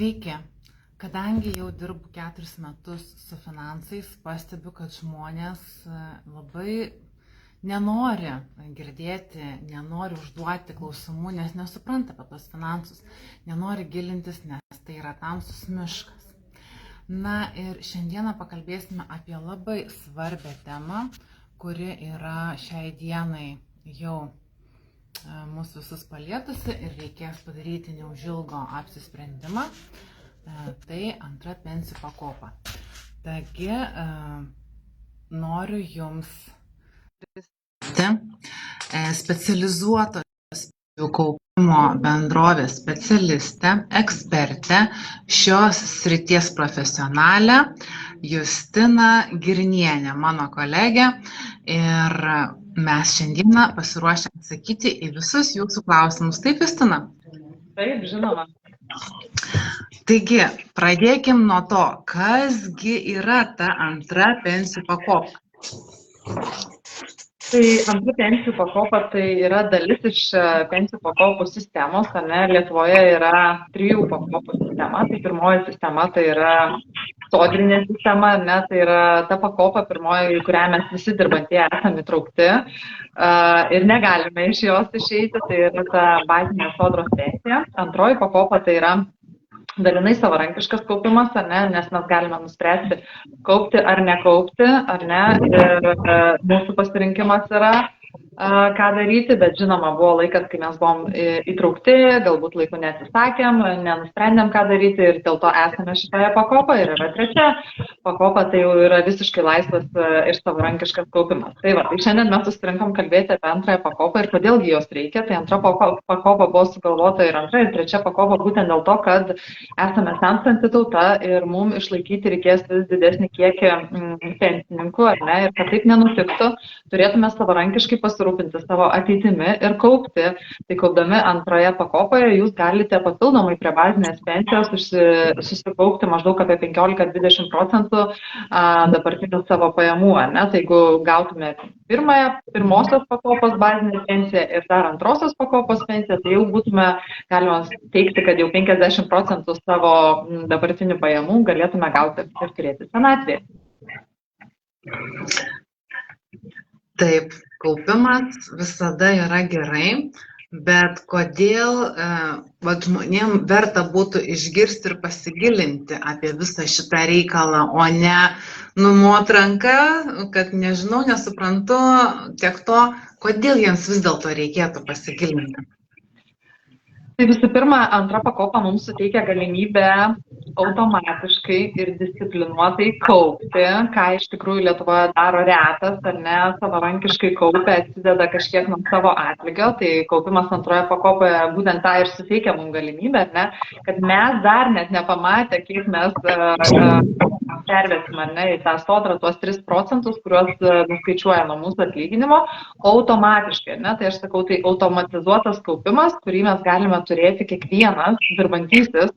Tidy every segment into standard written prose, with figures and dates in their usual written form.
Sveiki. Kadangi jau dirbu 4 metus su finansais, pastebiu, kad žmonės labai nenori girdėti, nenori užduoti klausimų, nes nesupranta apie tos finansus, nenori gilintis, nes tai yra tamsus miškas. Na ir šiandieną pakalbėsime apie labai svarbią temą, kuri yra šiai dienai jau mūsų visus palietusi ir reikės padaryti neužilgo apsisprendimą. Tai antra pensijų pakopa. Taigi noriu Jums specializuotos pensijų kaupimo bendrovės specialistę, ekspertę, šios srities profesionalę Justiną Girnienę, mano kolegę, ir mes šiandieną pasiruošę atsakyti į visus Jūsų klausimus. Taip, Justina? Taip, žinoma. Taigi, pradėkim nuo to, kasgi yra ta antra pensijų pakopa. Tai antra pensijų pakopa tai yra dalis iš pensijų pakopų sistemos, ne? Lietuvoje yra 3 pakopų sistema. Tai pirmoji sistema tai yra sodrinė sistema, ne? Tai yra ta pakopa pirmoji, į kurią mes visi dirbantieji esame įtraukti ir negalime iš jos išeiti, tai yra ta bazinė sodros pensija. Antroji pakopa tai yra dalinai savarankiškas kaupimas, ar ne, nes mes galime nuspręsti kaupti ar nekaupti, ar ne, ir mūsų pasirinkimas yra, ką daryti, bet žinoma, buvo laikas, kai mes buvom įtraukti, galbūt laiku neatsisakėm, nenusprendėm, ką daryti ir dėl to esame šitoje pakopoje. Ir yra trečia pakopa, tai jau yra visiškai laisvas ir savarankiškas kaupimas. Tai va, tai šiandien mes susirinkom kalbėti apie antrąją pakopą ir kodėlgi jos reikia. Tai antra pakopa buvo sugalvota ir antra, ir trečia pakopa būtent dėl to, kad esame senstanti tauta ir mums išlaikyti reikės vis didesnį kiekį pensininkų, ar ne, ir kad taip nenutiktų, turėtume savarankiškai pasirūpinti savo ateitimi ir kaupti. Tai kaupdami antroje pakopoje jūs galite papildomai prie bazinės pensijos susikaupti maždaug apie 15-20% dabartinių savo pajamų, ne? Tai jeigu gautume pirmosios pakopos bazinę pensiją ir dar antrosios pakopos pensiją, tai jau būtume, galima teikti, kad jau 50% savo dabartinių pajamų galėtume gauti ir turėti senatvėje. Taip, kaupimas visada yra gerai, bet kodėl žmonėm verta būtų išgirsti ir pasigilinti apie visą šitą reikalą, o ne numot ranką, kad nežinau, nesuprantu, tiek to, kodėl jiems vis dėlto reikėtų pasigilinti. Tai visų pirma, antra pakopa mums suteikia galimybę automatiškai ir disciplinuotai kaupti, ką iš tikrųjų Lietuvoje daro retas, ar ne, savarankiškai kaupia, atsideda kažkiek nuo savo atlygio, tai kaupimas antroje pakopoje būtent tą ir suteikia mums galimybę, ar ne, kad mes dar net nepamatę, kiek mes pervesim, ar ne, į tą sodrą tuos 3%, kuriuos nuskaičiuoja nuo mūsų atlyginimo, automatiškai, ne, tai aš sakau, tai automatizuotas kaupimas, kurį mes galime turėti kiekvienas dirbantysis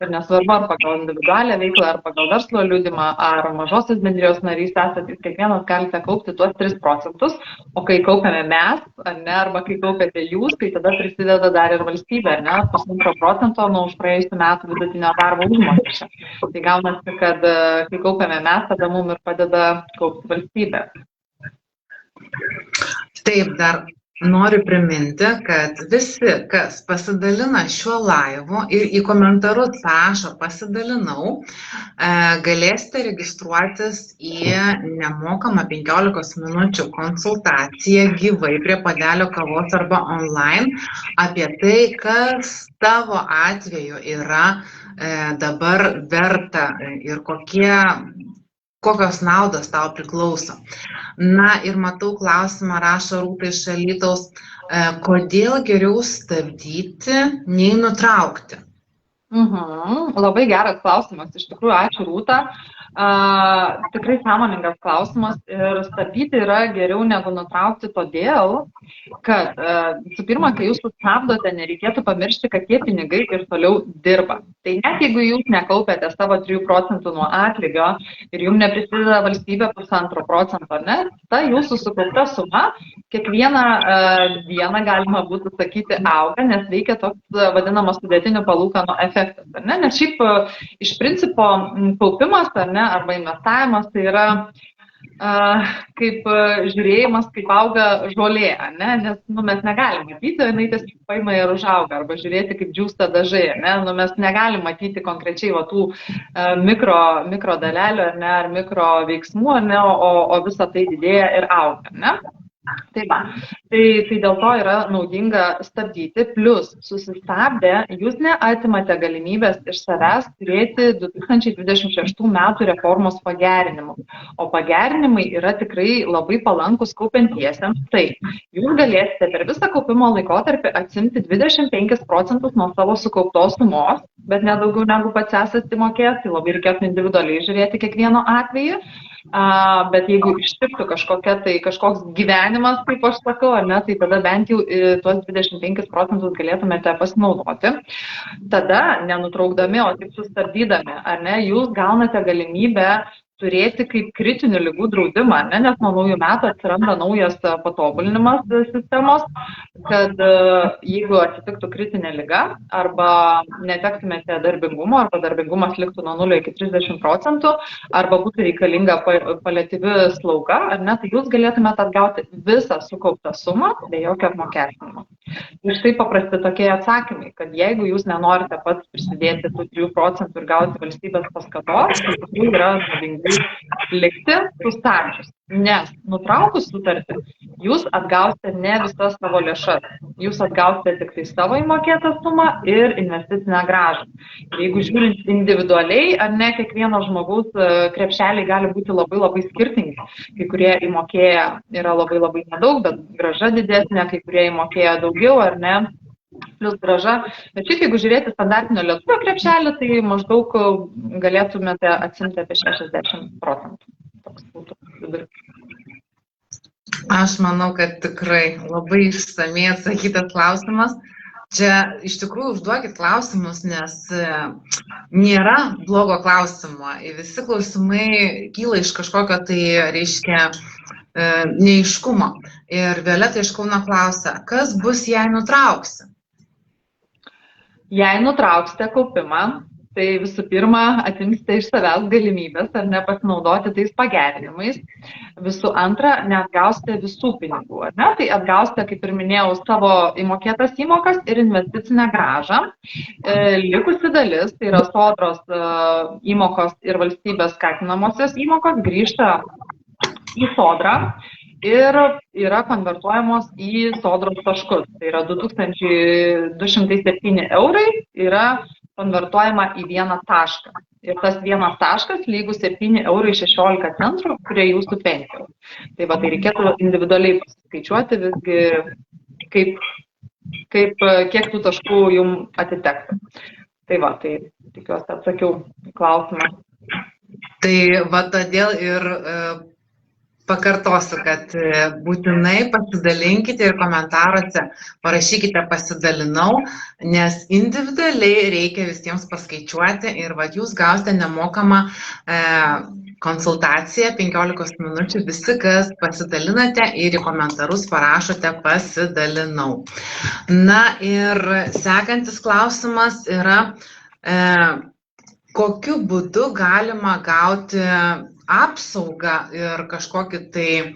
ir nesvarbu ar pagal individualią veiklą, ar pagal verslo liudimą, ar mažosios bendrijos narys esate, kiekvienas galite kaupti tuos 3%, o kai kaupiame mes, ar ne, arba kai kaupiate jūs, tai tada prisideda dar ir valstybė, ar ne, 0,5% nuo už praėjusių metų vidutinio darbo užmokesčio. Tai gaunasi, kad kai kaupiame mes, tada mums ir padeda kaupti valstybė. Taip, dar noriu priminti, kad visi, kas pasidalina šiuo laivu ir į komentarus rašo pasidalinau, galėsite registruotis į nemokamą 15 minučių konsultaciją gyvai prie puodelio kavos arba online apie tai, kas tavo atveju yra dabar verta ir kokios naudos tau priklauso. Na ir matau klausimą, rašo Rūta iš Alytaus, kodėl geriau stabdyti nei nutraukti? Labai geras klausimas, iš tikrųjų, ačiū Rūta. Tikrai sąmoningas klausimas ir stabdyti yra geriau negu nutraukti todėl, kad visų pirma, kai jūs sustabdote, nereikėtų pamiršti, kad tie pinigai ir toliau dirba. Tai net jeigu jūs nekaupėte savo 3 procentų nuo atlygio ir jums neprisideda valstybė 1,5 procento, ne, ta jūsų sukaupta suma kiekvieną dieną galima būtų sakyti auga, nes veikia toks vadinamas sudėtinių palūkanų efektas. Ne? Nes šiaip iš principo kaupimas arba investavimas tai yra kaip žiūrėjimas, kaip auga žolė, ne? Nes mes negalime matyti, jinai tiesiog paima ir užauga, arba žiūrėti, kaip džiūsta dažai, ne? Mes negalime matyti konkrečiai tų mikro dalelių, ne? Ar mikro veiksmų, ne? O visa tai didėja ir auga. Ne? Tai dėl to yra naudinga stabdyti, plus susistabdę jūs neatimate galimybės iš savęs turėti 2026 metų reformos pagerinimų. O pagerinimai yra tikrai labai palankus kaupiantiesiems. Tai jūs galėsite per visą kaupimo laikotarpį atsimti 25 procentus nuo savo sukauptos sumos, bet nedaugiau negu pats esate mokėjęs, tai labai reikėtų individualiai žiūrėti kiekvieno atveju. Bet jeigu ištiktų kažkoks gyvenimas, kaip aš sakau, ne, tai tada bent jau tuos 25 procentus galėtumėte pasinaudoti. Tada, nenutraukdami, o tik sustabdydami, ar ne, jūs gaunate galimybę turėti kaip kritinių ligų draudimą, ne, nes nuo naujų metų atsiranda naujas patobulinimas sistemos, kad jeigu atsitiktų kritinė liga arba netektumėte darbingumo, arba darbingumas liktų nuo 0 iki 30 procentų, arba būtų reikalinga paliatyvi slauga, ar ne, tai jūs galėtumėte atgauti visą sukauptą sumą be jokio apmokestinimo. Ir štai paprasti tokie atsakymai, kad jeigu jūs nenorite pats prisidėti tų 3 procentų ir gauti valstybės paskatos, tai tikrai yra naudingai likti sustabdžius. Nes nutraukus sutartį, jūs atgausite ne visas savo lėšas, jūs atgausite tik tai savo įmokėtą sumą ir investicinę grąžą. Jeigu žiūrint individualiai, ar ne, kiekvieno žmogaus krepšeliai gali būti labai skirtingi. Kai kurie įmokėję yra labai nedaug, bet grąža didesnė, kai kurie įmokėję daugiau, ar ne, plus grąža. Bet šiaip, jeigu žiūrėti standartinio lietuvio krepšelį, tai maždaug galėtumėte atsimti apie 60 procentų. Toks būtų vidurkis. Aš manau, kad tikrai labai išsamiai atsakytas klausimas. Čia iš tikrųjų užduokit klausimus, nes nėra blogo klausimo. Visi klausimai kyla iš kažkokio tai, reiškia, neaiškumo. Ir Violeta iš Kauno klausia, kas bus, jei nutrauksi? Jei nutrauksite kaupimą, tai visų pirma atimsite iš savęs galimybės ar nepasinaudoti tais pagerinimais. Visų antra, neatgausite visų pinigų. Ne? Tai atgausite, kaip ir minėjau, savo įmokėtas įmokas ir investicinę grąžą. Likusi dalis, tai yra sodros įmokos ir valstybės skatinamosios įmokos, grįžta į sodrą ir yra konvertuojamos į sodros taškus. Tai yra 2207 eurai yra konvertuojama į vieną tašką. Ir tas vienas taškas lygus 7,16 €, kurie jūsų pensijos. Tai va, tai reikėtų individualiai pasiskaičiuoti visgi, kiek tų taškų jums atitektų. Tai va, tai tikiuosi atsakiau klausimą. Tai va, todėl ir pakartosiu, kad būtinai pasidalinkite ir komentaruose parašykite pasidalinau, nes individualiai reikia visiems paskaičiuoti ir va, jūs gausite nemokamą konsultaciją 15 minučių, visi, kas pasidalinate ir į komentarus parašote pasidalinau. Na ir sekantis klausimas yra, kokiu būdu galima gauti apsaugą ir kažkokį tai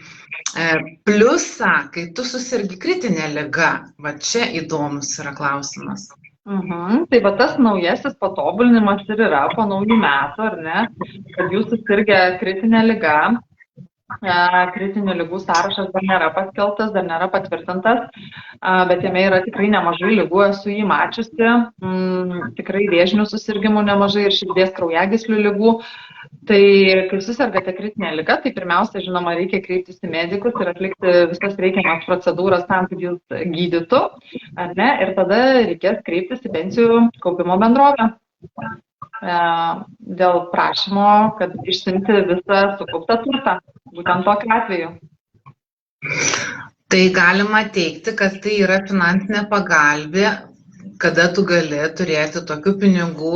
pliusą, kai tu susirgi kritinę ligą. Va čia įdomus yra klausimas. Tai va tas naujasis patobulinimas ir yra po naujų metų, ar ne, kad jūs susirgę kritinę ligą. Kritinių ligų sąrašas dar nėra paskelbtas, dar nėra patvirtintas, bet jame yra tikrai nemažai ligų, esu jį mačiusi, tikrai vėžinių susirgimų nemažai ir širdies kraujagyslių ligų. Tai kai susirgate kritinę ligą, tai pirmiausia, žinoma, reikia kreiptis į medikus ir atlikti visas reikiamas procedūras tam, kad jūs gydytų, ar ne, ir tada reikės kreiptis į pensijų kaupimo bendrovę dėl prašymo, kad išsiimti visą sukauptą turtą, būtent tokiu atveju. Tai galima teigti, kad tai yra finansinė kada tu gali turėti tokių pinigų,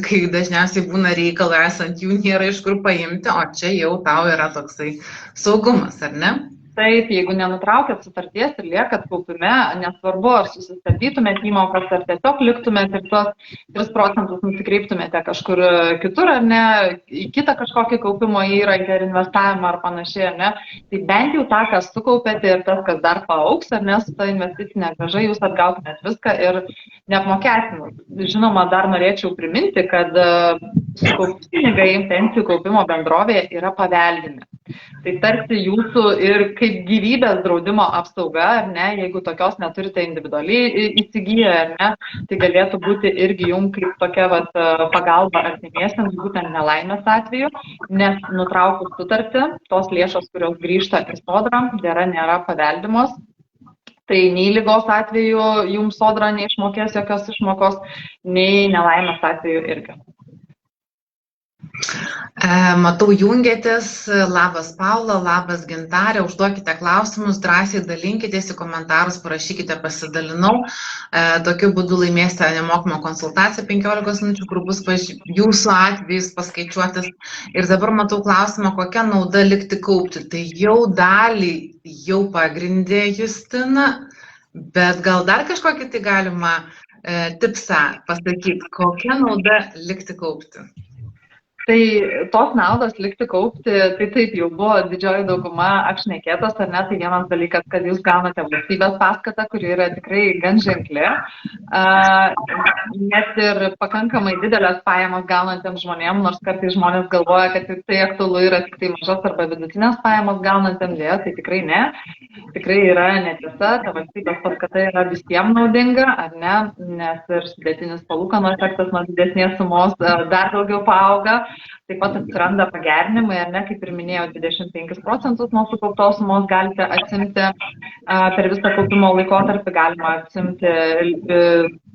kai dažniausiai būna reikalai esant jų nėra iš kur paimti, o čia jau tau yra toksai saugumas, ar ne? Taip, jeigu nenutraukėt sutarties ir liekat kaupime, nesvarbu, ar susistabdytumėt įmokas, ar tiesiog liktumėt ir tuos 3% nusikreiptumėte kažkur kitur, ar ne, į kitą kažkokį kaupimo įrankį ar investavimą ar panašiai, ar ne, tai bent jau tą, kas sukaupėte ir tas, kas dar paaugs, ar ne, su ta investicinė grąža, jūs atgautumėt viską ir neapmokestinus. Žinoma, dar norėčiau priminti, kad sukaupti pinigai pensijų kaupimo bendrovėje yra paveldimi. Tai tarsi jūsų ir kaip gyvybės draudimo apsauga, ar ne, jeigu tokios neturite individualiai įsigiję, ar ne, tai galėtų būti irgi jums kaip tokia pagalba artimiesiems, būtent nelaimės atveju, nes nutraukus sutartį, tos lėšos, kurios grįžta į sodrą, nėra paveldimos. Tai nei ligos atveju jums sodra neišmokės jokios išmokos, nei nelaimės atveju irgi. Matau, jungiatės. Labas Paula, labas Gintarė, užduokite klausimus, drąsiai dalinkitės į komentarus, parašykite pasidalinau. Tokiu būdu laimėsite nemokamą konsultaciją 15 minučių, kur bus jūsų atvejus paskaičiuotis. Ir dabar matau klausimą, kokia nauda likti kaupti. Tai jau dalį jau pagrindė Justina, bet gal dar kažkokį tai galima tipsą pasakyti, kokia nauda likti kaupti. Tai tos naudos likti kaupti, tai taip jau buvo didžioji dauguma apšnekėtos, ar ne, tai vienas dalykas, kad jūs gaunate valstybės paskatą, kuri yra tikrai gan ženkli. Net ir pakankamai didelės pajamas gaunantiems žmonėms, nors kartais žmonės galvoja, kad tai aktualu yra tik tai mažas arba vidutinės pajamas gaunantiems, tai tikrai ne. Tikrai yra netiesa, ta valstybės paskata yra visiems naudinga, ar ne, nes ir sudėtinis palūkanų efektas nuo didesnės sumos dar daugiau paauga. Taip pat atsiranda pagerinimai, ar ne, kaip ir minėjau, 25% nuo sukauptos sumos galite atsimti per visą kaupimo laikotarpį, galima atsimti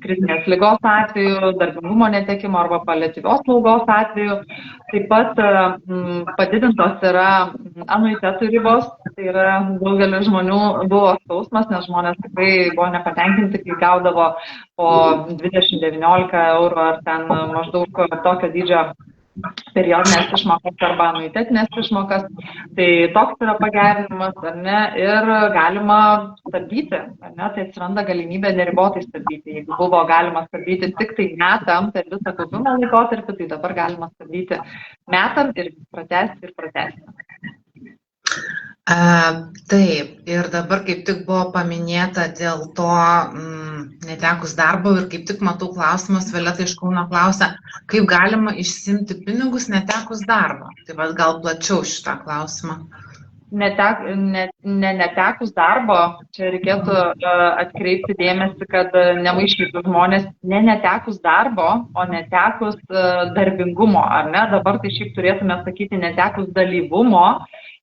kritinės ligos atveju, darbingumo netekimo arba paliatyvios slaugos atveju. Taip pat padidintos yra anuitetų ribos, tai yra daugelio žmonių buvo skausmas, nes žmonės tikrai buvo nepatenkinti, kai gaudavo po 20-19 eurų ar ten maždaug tokio dydžio periodinės išmokas arba anuitetinės išmokas, tai toks yra pagerinimas, ar ne, ir galima stabdyti, ar ne, tai atsiranda galimybė neribotai stabdyti. Jeigu buvo galima stabdyti tik tai metam per visą kaupimo laikotarpį, tai dabar galima stabdyti metam ir pratęsti. Taip, ir dabar kaip tik buvo paminėta dėl to netekus darbo ir kaip tik matau klausimas, Violeta iš Kauno klausia, kaip galima išsiimti pinigus netekus darbo. Tai vat gal plačiau šitą klausimą. Netekus darbo, čia reikėtų atkreipti dėmesį, kad nemaišytų žmonės netekus darbo, o netekus darbingumo, ar ne? Dabar tai šiaip turėtume sakyti netekus dalyvumo,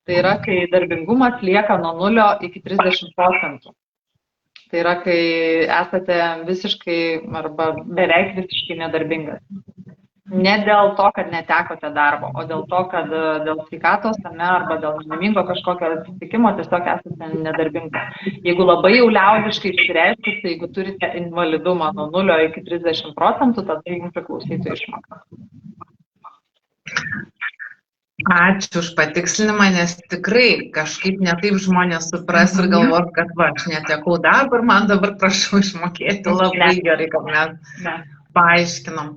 tai yra, kai darbingumas lieka nuo 0 iki 30%. Tai yra, kai esate visiškai arba beveik visiškai nedarbingas. Ne dėl to, kad netekote darbo, o dėl to, kad dėl sveikatos arba dėl nelaimingo kažkokio atsitikimo tiesiog esate nedarbingas. Jeigu labai jau liaudiškai išreiškus, tai jeigu turite invalidumą nuo 0 iki 30%, tada jums priklausytų išmoka. Ačiū už patikslinimą, nes tikrai kažkaip netaip žmonės supras ir galvos, kad aš netekau darbą ir man dabar prašau išmokėti. Labai gerai, kad mes paaiškinom.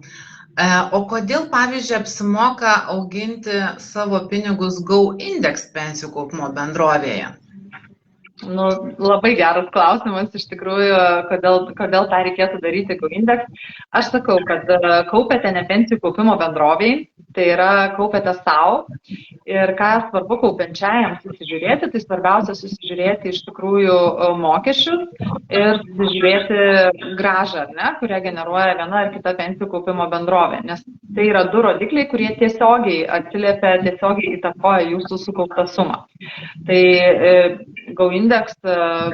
O kodėl, pavyzdžiui, apsimoka auginti savo pinigus GoIndex pensijų kaupimo bendrovėje? Labai geras klausimas, iš tikrųjų, kodėl tą reikėtų daryti GoIndex. Aš sakau, kad kaupiate ne pensijų kaupimo bendroviai, tai yra kaupiate savo ir ką svarbu kaupiančiajam susižiūrėti, tai svarbiausia susižiūrėti iš tikrųjų mokesčius ir susižiūrėti grąžą, kurią generuoja viena ar kita pensijų kaupimo bendrovė, nes tai yra du rodikliai, kurie tiesiogiai atsiliepia, tiesiogiai įtakoja jūsų sukauptą sumą. Tai GoIndex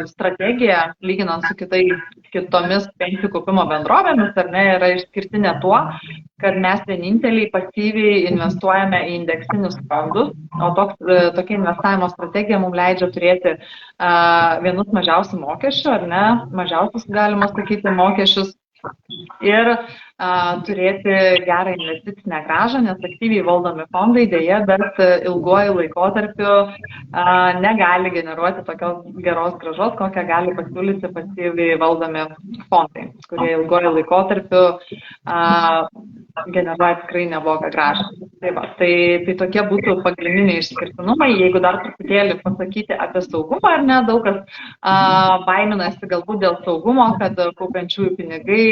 strategija, lyginant su kitomis pensijų kaupimo bendrovėmis, yra išskirtinė tuo, kad mes vieninteliai pasyviai investuojame į indeksinius fondus, o tokia investavimo strategija mums leidžia turėti vienus mažiausių mokesčių, mažiausius galima sakyti mokesčius ir turėti gerą investicinę grąžą, nes aktyviai valdomi fondai dėja, bet ilguoju laikotarpiu negali generuoti tokios geros grąžos, kokią gali pasiūlyti pasyviai valdomi fondai, kurie ilguoju laikotarpiu generuoja tikrai neblogą grąžą. Tai tokie būtų pagrindiniai išskirtinumai. Jeigu dar truputėlį pasakyti apie saugumą, ar ne, daug kas baiminasi galbūt dėl saugumo, kad kaupiančiųjų pinigai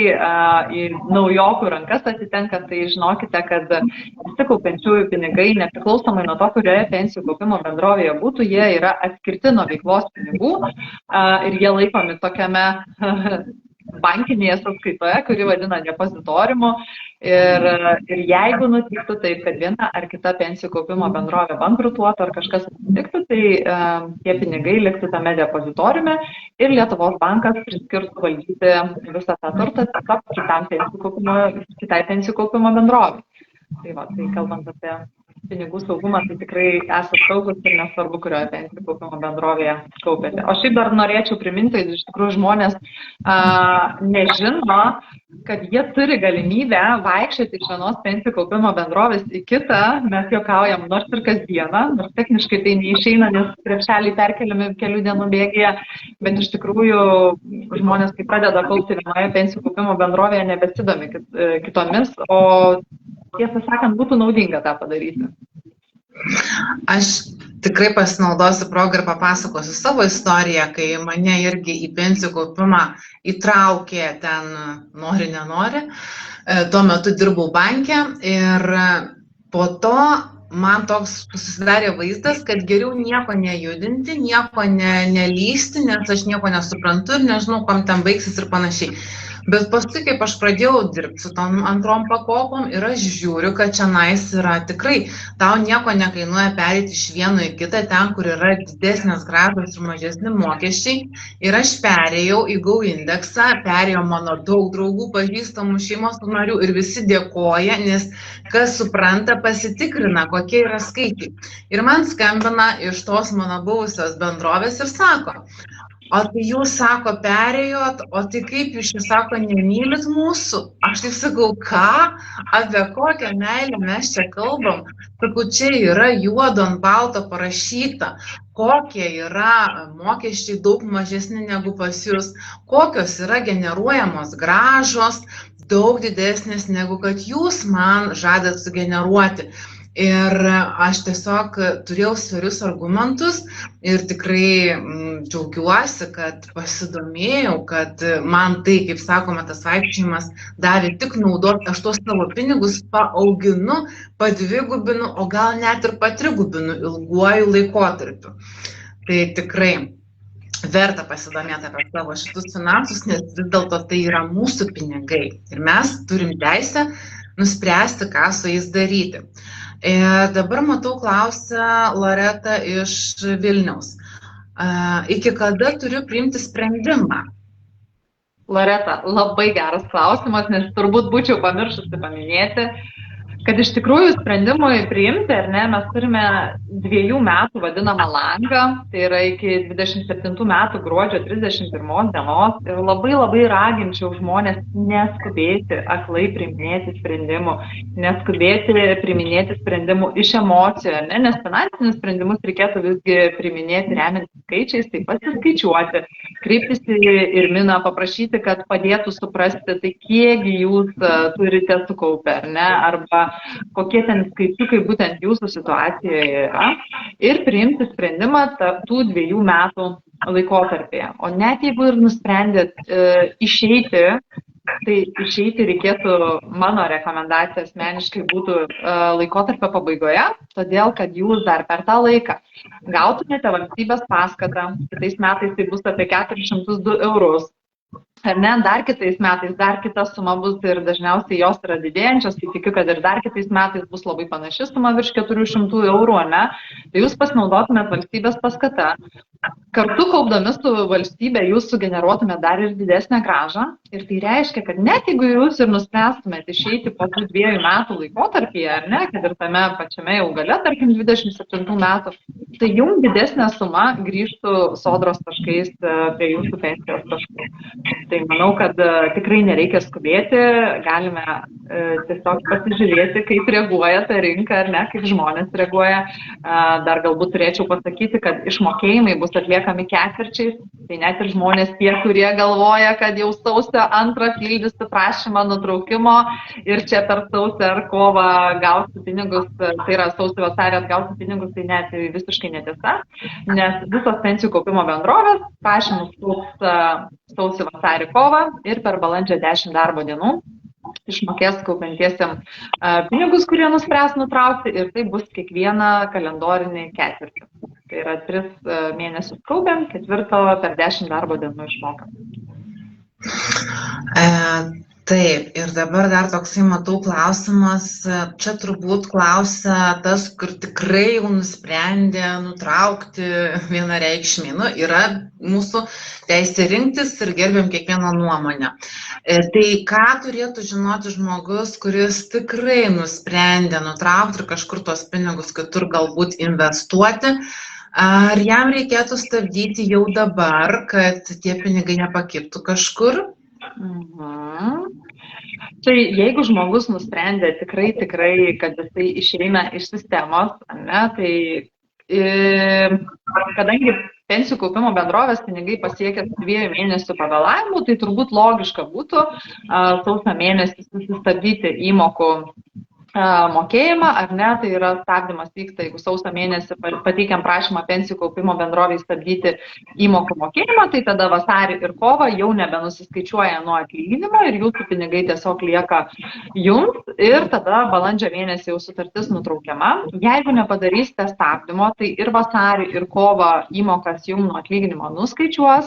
į naujokų rankas atitenka, tai žinokite, kad visi kaupiančiųjų pinigai, nepriklausomai nuo to, kurioje pensijų kaupimo bendrovėje būtų, jie yra atskirti nuo veiklos pinigų ir jie laikomi tokiame bankinėje sąskaitoje, kuri vadina depozitoriumu. Ir jeigu nutiktų taip, kad viena ar kita pensijų kaupimo bendrovė bankrutuotų ar kažkas atsitiktų, tai tie pinigai liktų tame depozitoriume ir Lietuvos bankas priskirtų valdyti visą tą turtą kitai pensijų kaupimo bendrovė. Tai kalbant apie pinigų saugumą, tai tikrai esate saugus ir nesvarbu, kurioje pensijų kaupimo bendrovėje kaupėte. O šiaip dar norėčiau priminti, iš tikrųjų žmonės nežino, kad jie turi galimybę vaikščioti iš vienos pensijų kaupimo bendrovės į kitą, mes juokaujam nors ir kasdieną, nors techniškai tai neišeina, nes krepšeliai perkeliami kelių dienų bėgyje, bet iš tikrųjų žmonės, kai pradeda kaupti vienoje pensijų kaupimo bendrovėje, nebesidomi kitomis, o tiesą sakant, būtų naudinga tą padaryti. Aš tikrai pasinaudosiu progą ir papasakosiu savo istoriją, kai mane irgi į pensijų kaupimą įtraukė ten nori, nenori. Tuo metu dirbau banke ir po to man toks susidarė vaizdas, kad geriau nieko nejudinti, nieko nelysti, nes aš nieko nesuprantu ir nežinau, kam ten baigsis ir panašiai. Bet paskui, kaip aš pradėjau dirbti su tom antrom pakopom ir aš žiūriu, kad čionais yra tikrai, tau nieko nekainuoja pereiti iš vieno į kitą, ten, kur yra didesnės grąžos ir mažesni mokesčiai. Ir aš perėjau į Go indeksą, perėjo mano daug draugų, pažįstamų, šeimos narių ir visi dėkoja, nes kas supranta, pasitikrina, kokie yra skaičiai. Ir man skambina iš tos mano buvusios bendrovės ir sako, o tai jūs, sako, perėjot, o tai kaip jūs, sako, nemylit mūsų? Aš taip sakau, ką? Apie kokią meilę mes čia kalbam? Sakau, čia yra juodo ant balto parašyta, kokie yra mokesčiai daug mažesni negu pas jūs, kokios yra generuojamos grąžos, daug didesnės negu kad jūs man žadat sugeneruoti. Ir aš tiesiog turėjau svarius argumentus ir tikrai džiaugiuosi, kad pasidomėjau, kad man tai, kaip sakoma, tas vaikščiojimas davė tik naudos, aš tuos savo pinigus paauginu, padvigubinu, o gal net ir patrigubinu ilguoju laikotarpiu. Tai tikrai verta pasidomėti apie savo šitus finansus, nes vis dėlto tai yra mūsų pinigai ir mes turim teisę nuspręsti, ką su jais daryti. Dabar matau, klausia Loreta iš Vilniaus. Iki kada turiu priimti sprendimą? Loreta, labai geras klausimas, nes turbūt būčiau pamiršusi paminėti, kad iš tikrųjų sprendimui priimti, ar ne, mes turime 2 metų vadinamą langą, tai yra iki 27 metų gruodžio 31 dienos ir labai raginčiau žmonės neskubėti aklai priiminėti sprendimų, neskubėti priiminėti sprendimų iš emocijų, ar ne, nes finansinius sprendimus reikėtų visgi priiminėti remiantis skaičiais, taip pasiskaičiuoti, kreiptis į Irminą, paprašyti, kad padėtų suprasti, tai kiekgi jūs turite sukaupę, ar ne, arba kokie ten skaičiukai būtent jūsų situacijoje yra ir priimti sprendimą tų 2 metų laikotarpyje. O net jeigu ir nusprendėt išeiti, tai išeiti reikėtų, mano rekomendacija asmeniškai būtų laikotarpio pabaigoje, todėl kad jūs dar per tą laiką gautumėte valstybės paskatą, kitais metais tai bus apie 402 eurus. Ar ne, dar kitais metais, dar kita suma bus ir dažniausiai jos yra didėjančios, tai tikiu, kad ir dar kitais metais bus labai panaši suma virš 400 eurų, ne, tai jūs pasinaudotumėt valstybės paskata, Kartu kaupdami su valstybė jūs sugeneruotumėte dar ir didesnę grąžą ir tai reiškia, kad net jeigu jūs ir nuspręstumėte išeiti po 2 metų laikotarpyje, ar ne, kad ir tame pačiame jau gale, tarkim 27 metų, tai jums didesnė suma grįžtų sodros taškais prie jūsų pensijos taškų. Tai manau, kad tikrai nereikia skubėti, galime tiesiog pasižiūrėti, kaip reaguoja ta rinka, ar ne, kaip žmonės reaguoja. Dar galbūt turėčiau pasakyti, kad išmokėjimai bus atliekami ketvirčiais, tai net ir žmonės tie, kurie galvoja, kad jau sausio 2 pildysi prašymą nutraukimo ir čia per sausio ar kovą gausi pinigus, tai yra sausio vasarį atgausi pinigus, tai net visiškai netiesa, nes visos pensijų kaupimo bendrovės prašymus kaups sausio vasarį kovą ir per balandžio 10 darbo dienų išmokės kaupiantiesiam pinigus, kurie nuspręs nutraukti ir tai bus kiekvieną kalendorinį ketvirtį. Tai yra 3 mėnesius kaupiam, 4 per 10 darbo dienų išmokam. Taip, ir dabar dar toksai matau klausimas, čia turbūt klausia tas, kur tikrai jau nusprendė nutraukti vienareikšmiai. Nu, yra mūsų teisė rinktis ir gerbiam kiekvieną nuomonę. Tai ką turėtų žinoti žmogus, kuris tikrai nusprendė nutraukti ir kažkur tos pinigus kitur galbūt investuoti, ar jam reikėtų stabdyti jau dabar, kad tie pinigai nepakibtų kažkur? Tai jeigu žmogus nusprendė tikrai, kad jisai išeina iš sistemos, ne, tai kadangi pensijų kaupimo bendrovės pinigai pasiekia 2 mėnesių pavėlavimų, tai turbūt logiška būtų sausio mėnesį susistabdyti įmokų mokėjimą, ar ne, tai yra stabdymas vyksta, jeigu sausio mėnesį pateikiam prašymą pensijų kaupimo bendrovei stabdyti įmokų mokėjimą, tai tada vasarį ir kovą jau nebenusiskaičiuoja nuo atlyginimo ir jūsų pinigai tiesiog lieka jums ir tada balandžio mėnesį jau sutartis nutraukiama. Jeigu nepadarysite stabdymo, tai ir vasarį ir kovą įmokas jums nuo atlyginimo nuskaičiuos,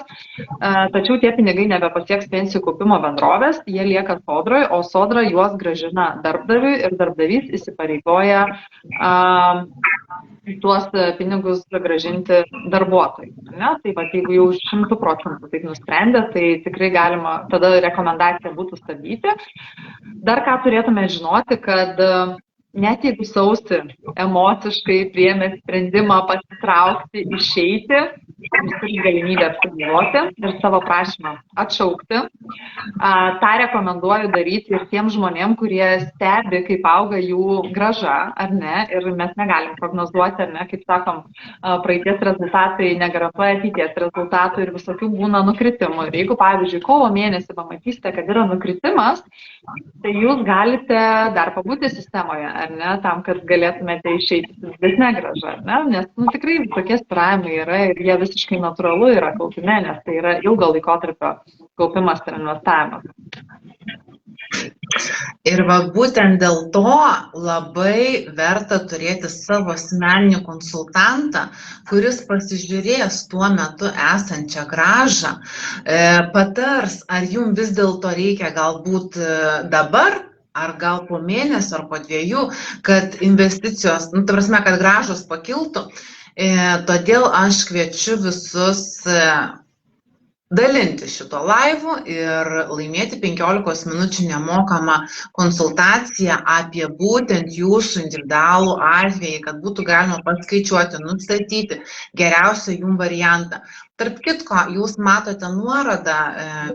tačiau tie pinigai nebepasieks pensijų kaupimo bendrovės, jie lieka sodroje, o sodra juos grąžina darbdaviui ir darbdavys įsipareigoja tuos pinigus grąžinti darbuotojui. Ne? Tai va, jeigu jau 100% taip nusprendė, tai tikrai galima, tada rekomendacija būtų stabdyti. Dar ką turėtume žinoti, kad net jeigu sausį emociškai priėmė sprendimą pasitraukti, išeiti, jūs turite galimybę apsigalvoti ir savo prašymą atšaukti. Ta rekomenduoju daryti ir tiem žmonėm, kurie stebi, kaip auga jų grąža, ar ne, ir mes negalim prognozuoti, ar ne, kaip sakom, praeities rezultatai negarantuoja ateities rezultatų ir visokių būna nukritimų. Ir jeigu, pavyzdžiui, kovo mėnesį pamatysite, kad yra nukritimas, tai jūs galite dar pabūti sistemoje, ar ne, tam, kad galėtumėte išeiti su didesne grąža, ar ne, nes tikrai tokie svyravimai yra ir jie visiškai natūralu yra kaupime, nes tai yra ilgo laikotarpio kaupimas ir investavimas. Ir va būtent dėl to labai verta turėti savo asmeninį konsultantą, kuris pasižiūrės tuo metu esančią grąžą, patars, ar jums vis dėlto reikia galbūt dabar, ar gal po mėnesio, ar po 2, kad investicijos, ta prasme, kad grąžos pakiltų. Todėl aš kviečiu visus dalinti šito laivu ir laimėti 15 minučių nemokamą konsultaciją apie būtent jūsų individualų atvejį, kad būtų galima paskaičiuoti, nustatyti geriausią jum variantą. Tarp kitko, jūs matote nuorodą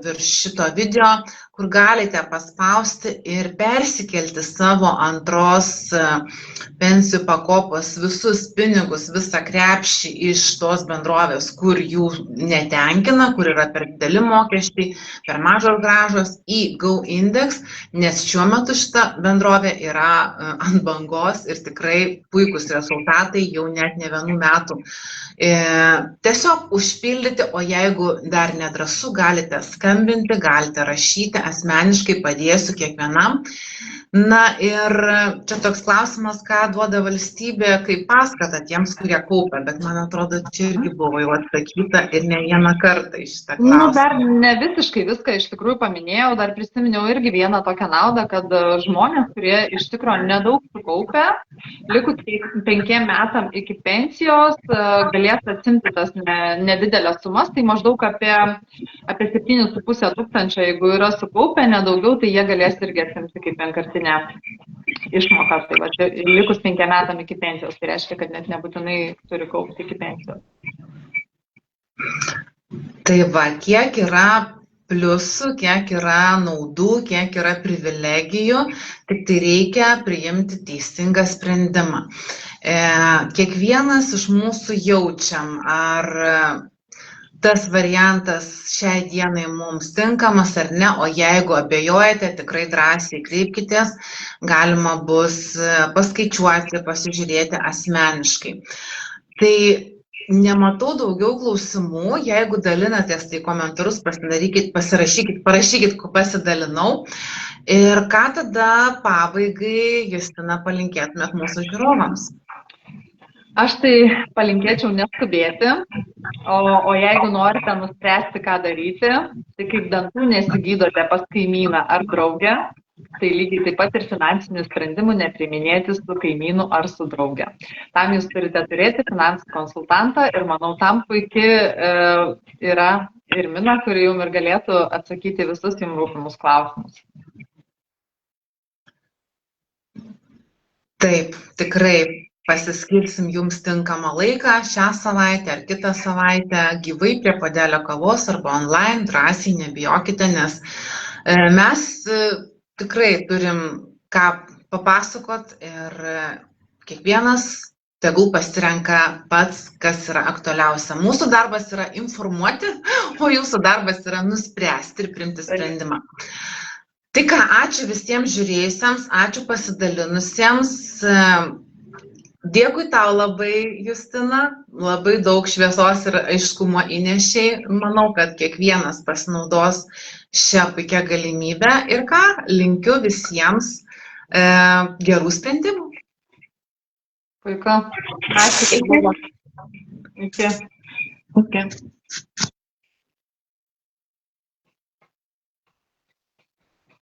virš šito video, kur galite paspausti ir persikelti savo antros pensijų pakopos visus pinigus, visą krepšį iš tos bendrovės, kur jų netenkina, kur yra per dideli mokesčiai, per mažos grąžos į GoIndex, nes šiuo metu šita bendrovė yra ant bangos ir tikrai puikus rezultatai jau net ne 1 metų. Tiesiog užpildyti, o jeigu dar nedrąsu, galite skambinti, galite rašyti, asmeniškai padėsiu kiekvienam. Na ir čia toks klausimas, ką duoda valstybė kaip paskatą tiems, kurie kaupia, bet man atrodo, čia irgi buvo jau atsakyta ir ne vieną kartą iš šitą klausimą. Dar ne visiškai viską iš tikrųjų paminėjau, dar prisiminiau irgi vieną tokią naudą, kad žmonės, kurie iš tikrųjų nedaug sukaupia, likus 5 metam iki pensijos galės atsimti tas nedidelės sumas, tai maždaug apie 7,5 tūkstančio, jeigu yra sukaupę nedaugiau, tai jie galės irgi atsimti kaip vienkartinę išmoką. Tai va, likus 5 metam iki pensijos, tai reiškia, kad net nebūtinai turi kaupti iki pensijos. Tai va, kiek yra pliusų, kiek yra naudų, kiek yra privilegijų, tik tai reikia priimti teisingą sprendimą. Kiekvienas iš mūsų jaučiam, ar tas variantas šiai dienai mums tinkamas ar ne, o jeigu abejojate, tikrai drąsiai kreipkitės, galima bus paskaičiuoti, pasižiūrėti asmeniškai. Tai nematau daugiau klausimų, jeigu dalinatės, tai komentarus parašykit, pasidalinau. Ir ką tada pabaigai, Justina, palinkėtumėt mūsų žiūrovams? Aš tai palinkėčiau neskubėti, o jeigu norite nuspręsti, ką daryti, tai kaip dantų nesigydote pas kaimyną ar draugę, tai lygiai taip pat ir finansinių sprendimų nepriiminėti su kaimynu ar su drauge. Tam jūs turite turėti finansų konsultantą ir manau, tam puikiai yra ir Mina, kuri jums ir galėtų atsakyti visus jums rūpimus klausimus. Taip, tikrai pasiskirsim jums tinkamą laiką šią savaitę ar kitą savaitę gyvai prie puodelio kavos arba online, drąsiai nebijokite, nes mes tikrai turim ką papasakot ir kiekvienas tegul pasirenka pats, kas yra aktualiausia. Mūsų darbas yra informuoti, o jūsų darbas yra nuspręsti ir priimti sprendimą. Tai ką, ačiū visiems žiūrėjusiems, ačiū pasidalinusiems. Dėkui tau labai, Justina, labai daug šviesos ir aiškumo įnešiai. Manau, kad kiekvienas pasinaudos šią puikią galimybę ir ką, linkiu visiems gerų sprendimų. Puiku. Ačiū. Iki.